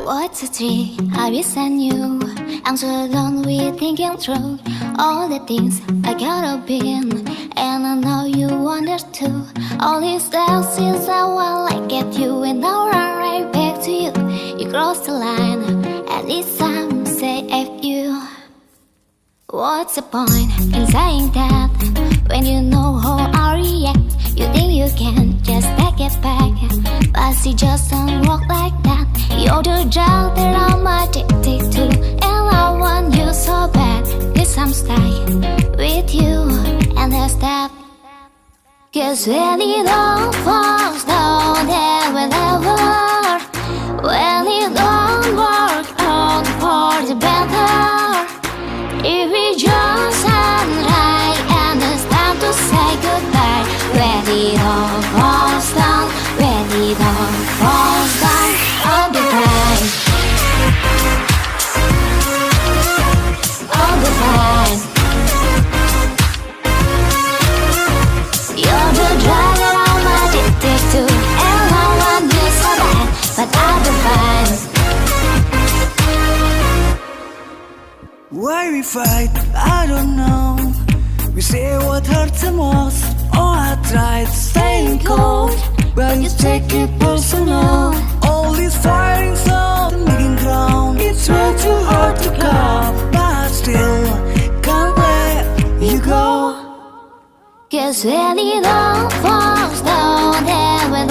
What's the tree? I wish I knew. I'm so done with thinking through all the things I gotta be in, and I know you wonder too. All these days since I want to get you, and now I'm right back to you. You crossed the line, and this time say F you. What's the point in saying that when you know how I react? You think you can just take it back, but it just don't work like that. You're the drug that I'm addicted to, and I want you so bad. Guess I'm stuck with you, and that's that. Cause when it all falls down, then whenever, when it don't work out for the better, if we just hand right, and it's time to say goodbye. When it all falls down, when it all falls down, I'll be fine. I'll be fine. You're the drug that I'm addicted to, and I want you so bad, but I'll be fine. Why we fight, I don't know. We say what hurts the most. Oh, I tried staying cold, but you take it personal. All this firing on the making ground, it's way too hard to come, but still can't let you go. Cause when it all falls down, then when